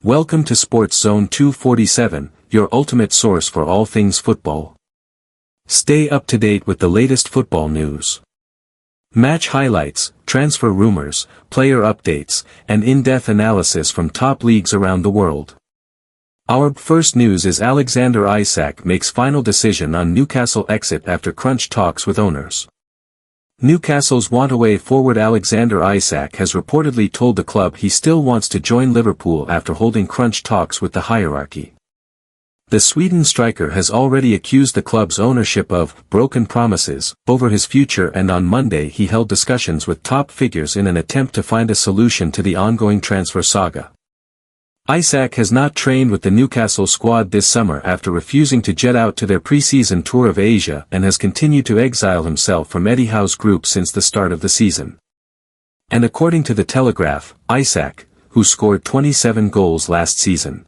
Welcome to Sports Zone 247, your ultimate source for all things football. Stay up to date with the latest football news. Match highlights, transfer rumors, player updates, and in-depth analysis from top leagues around the world. Our first news is Alexander Isak makes final decision on Newcastle exit after crunch talks with owners. Newcastle's want-away forward Alexander Isak has reportedly told the club he still wants to join Liverpool after holding crunch talks with the hierarchy. The Sweden striker has already accused the club's ownership of broken promises over his future, and on Monday he held discussions with top figures in an attempt to find a solution to the ongoing transfer saga. Isak has not trained with the Newcastle squad this summer after refusing to jet out to their pre-season tour of Asia, and has continued to exile himself from Eddie Howe's group since the start of the season. And according to The Telegraph, Isak, who scored 27 goals last season,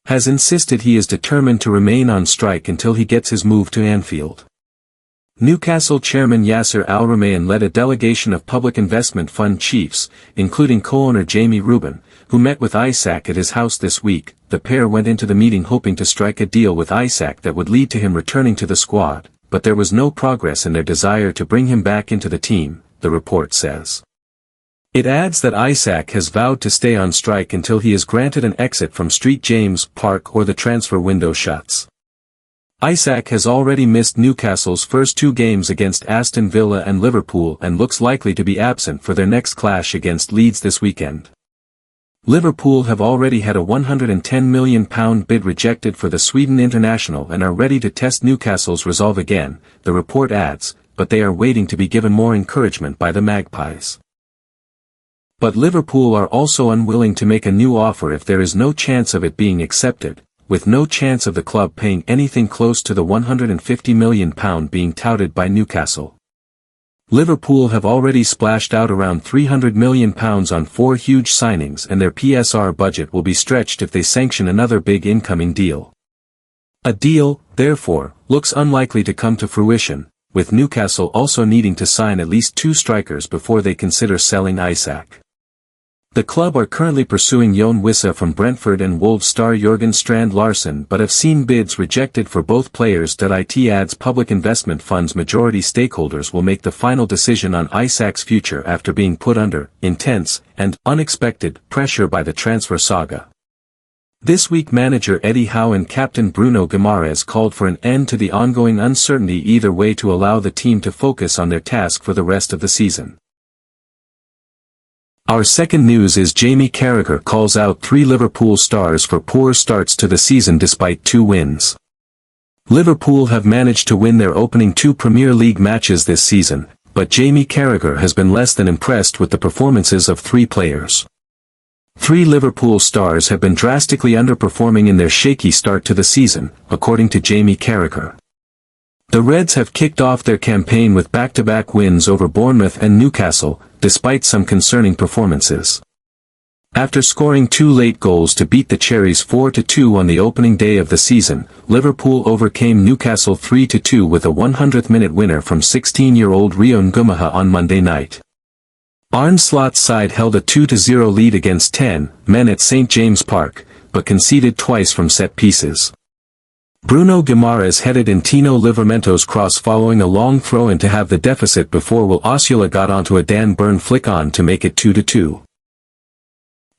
has insisted he is determined to remain on strike until he gets his move to Anfield. Newcastle chairman Yasser Al-Rumayyan led a delegation of public investment fund chiefs, including co-owner Jamie Rubin, who met with Isak at his house this week. The pair went into the meeting hoping to strike a deal with Isak that would lead to him returning to the squad, but there was no progress in their desire to bring him back into the team, the report says. It adds that Isak has vowed to stay on strike until he is granted an exit from St James Park or the transfer window shuts. Isak has already missed Newcastle's first two games against Aston Villa and Liverpool and looks likely to be absent for their next clash against Leeds this weekend. Liverpool have already had a £110 million bid rejected for the Sweden international and are ready to test Newcastle's resolve again, the report adds, but they are waiting to be given more encouragement by the Magpies. But Liverpool are also unwilling to make a new offer if there is no chance of it being accepted, with no chance of the club paying anything close to the £150 million being touted by Newcastle. Liverpool have already splashed out around £300 million on four huge signings, and their PSR budget will be stretched if they sanction another big incoming deal. A deal, therefore, looks unlikely to come to fruition, with Newcastle also needing to sign at least two strikers before they consider selling Isak. The club are currently pursuing Jon Wissa from Brentford and Wolves star Jørgen Strand Larsen, but have seen bids rejected for both players. It adds public investment funds majority stakeholders will make the final decision on Isak's future after being put under intense and unexpected pressure by the transfer saga. This week manager Eddie Howe and captain Bruno Guimaraes called for an end to the ongoing uncertainty either way to allow the team to focus on their task for the rest of the season. Our second news is Jamie Carragher calls out three Liverpool stars for poor starts to the season despite two wins. Liverpool have managed to win their opening two Premier League matches this season, but Jamie Carragher has been less than impressed with the performances of three players. Three Liverpool stars have been drastically underperforming in their shaky start to the season, according to Jamie Carragher. The Reds have kicked off their campaign with back-to-back wins over Bournemouth and Newcastle, despite some concerning performances. After scoring two late goals to beat the Cherries 4-2 on the opening day of the season, Liverpool overcame Newcastle 3-2 with a 100th-minute winner from 16-year-old Rion Gumaha on Monday night. Arne Slot's side held a 2-0 lead against 10 men at St James Park, but conceded twice from set pieces. Bruno Guimaraes headed in Tino Livramento's cross following a long throw-in to have the deficit before Will Osula got onto a Dan Burn flick-on to make it 2-2.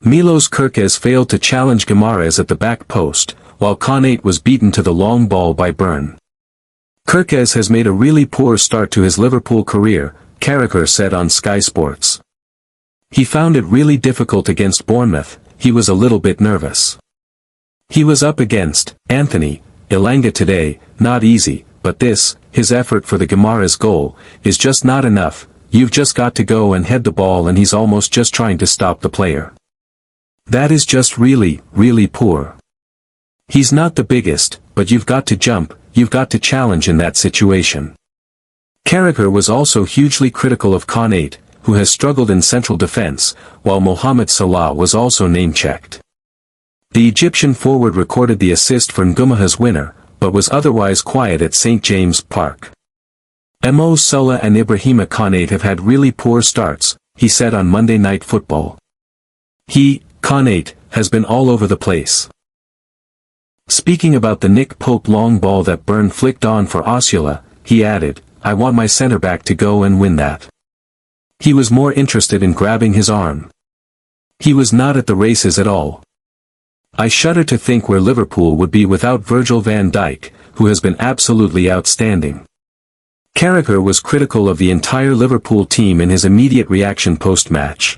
Milos Kerkez failed to challenge Guimaraes at the back post, while Konate was beaten to the long ball by Burn. Kerkez has made a really poor start to his Liverpool career, Carragher said on Sky Sports. He found it really difficult against Bournemouth. He was a little bit nervous. He was up against Anthony Elanga today, not easy, but this, his effort for the Guimaraes goal, is just not enough. You've just got to go and head the ball and he's almost just trying to stop the player. That is just really, really poor. He's not the biggest, but you've got to jump, you've got to challenge in that situation. Carragher was also hugely critical of Konate, who has struggled in central defense, while Mohamed Salah was also name-checked. The Egyptian forward recorded the assist for Ngumaha's winner, but was otherwise quiet at St James Park. Mo Salah and Ibrahima Konate have had really poor starts, he said on Monday Night Football. He, Konate, has been all over the place. Speaking about the Nick Pope long ball that Burn flicked on for Osula, he added, "I want my centre-back to go and win that." He was more interested in grabbing his arm. He was not at the races at all. I shudder to think where Liverpool would be without Virgil van Dijk, who has been absolutely outstanding. Carragher was critical of the entire Liverpool team in his immediate reaction post-match.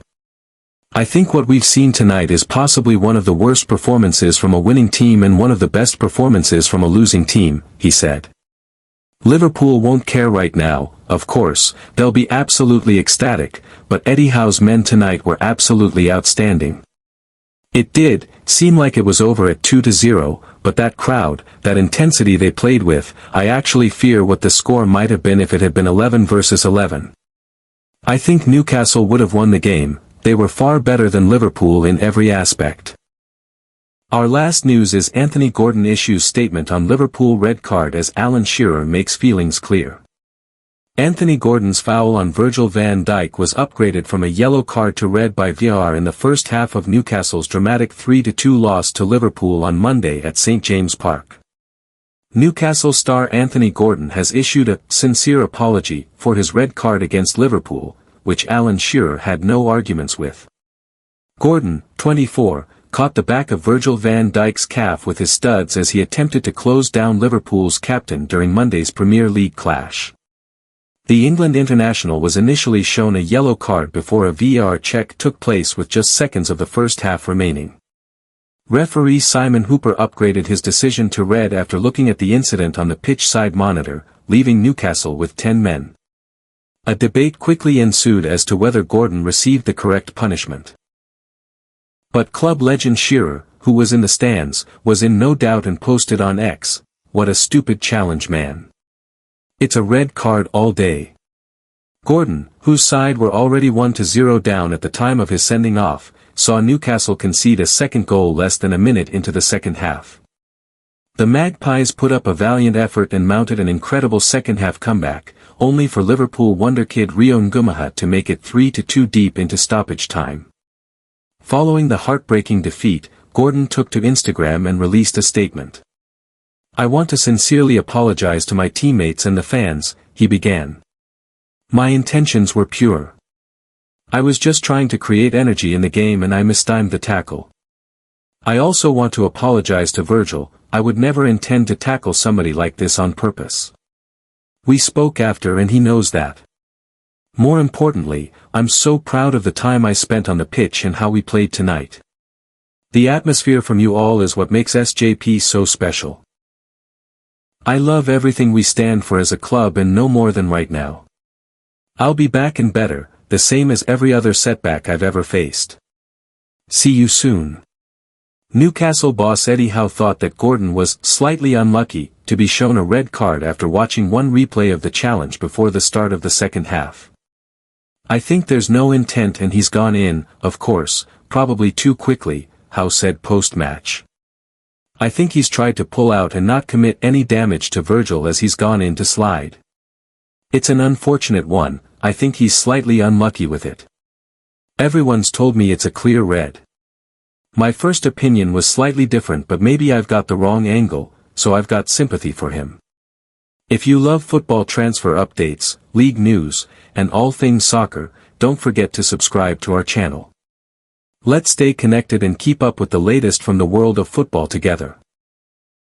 "I think what we've seen tonight is possibly one of the worst performances from a winning team and one of the best performances from a losing team," he said. "Liverpool won't care right now, of course, they'll be absolutely ecstatic, but Eddie Howe's men tonight were absolutely outstanding. It did seem like it was over at 2-0, but that crowd, that intensity they played with, I actually fear what the score might have been if it had been 11 versus 11. I think Newcastle would have won the game. They were far better than Liverpool in every aspect." Our last news is Anthony Gordon issues statement on Liverpool red card as Alan Shearer makes feelings clear. Anthony Gordon's foul on Virgil van Dijk was upgraded from a yellow card to red by VAR in the first half of Newcastle's dramatic 3-2 loss to Liverpool on Monday at St James Park. Newcastle star Anthony Gordon has issued a sincere apology for his red card against Liverpool, which Alan Shearer had no arguments with. Gordon, 24, caught the back of Virgil van Dijk's calf with his studs as he attempted to close down Liverpool's captain during Monday's Premier League clash. The England international was initially shown a yellow card before a VAR check took place with just seconds of the first half remaining. Referee Simon Hooper upgraded his decision to red after looking at the incident on the pitch side monitor, leaving Newcastle with 10 men. A debate quickly ensued as to whether Gordon received the correct punishment. But club legend Shearer, who was in the stands, was in no doubt and posted on X, "What a stupid challenge, man. It's a red card all day." Gordon, whose side were already 1-0 down at the time of his sending off, saw Newcastle concede a second goal less than a minute into the second half. The Magpies put up a valiant effort and mounted an incredible second-half comeback, only for Liverpool wonderkid Rio Ngumaha to make it 3-2 deep into stoppage time. Following the heartbreaking defeat, Gordon took to Instagram and released a statement. "I want to sincerely apologize to my teammates and the fans," he began. "My intentions were pure. I was just trying to create energy in the game and I mistimed the tackle. I also want to apologize to Virgil. I would never intend to tackle somebody like this on purpose. We spoke after and he knows that. More importantly, I'm so proud of the time I spent on the pitch and how we played tonight. The atmosphere from you all is what makes SJP so special. I love everything we stand for as a club and no more than right now. I'll be back and better, the same as every other setback I've ever faced. See you soon." Newcastle boss Eddie Howe thought that Gordon was slightly unlucky to be shown a red card after watching one replay of the challenge before the start of the second half. "I think there's no intent and he's gone in, of course, probably too quickly," Howe said post-match. "I think he's tried to pull out and not commit any damage to Virgil as he's gone in to slide. It's an unfortunate one, I think he's slightly unlucky with it. Everyone's told me it's a clear red. My first opinion was slightly different but maybe I've got the wrong angle, so I've got sympathy for him. If you love football transfer updates, league news, and all things soccer, don't forget to subscribe to our channel. Let's stay connected and keep up with the latest from the world of football together."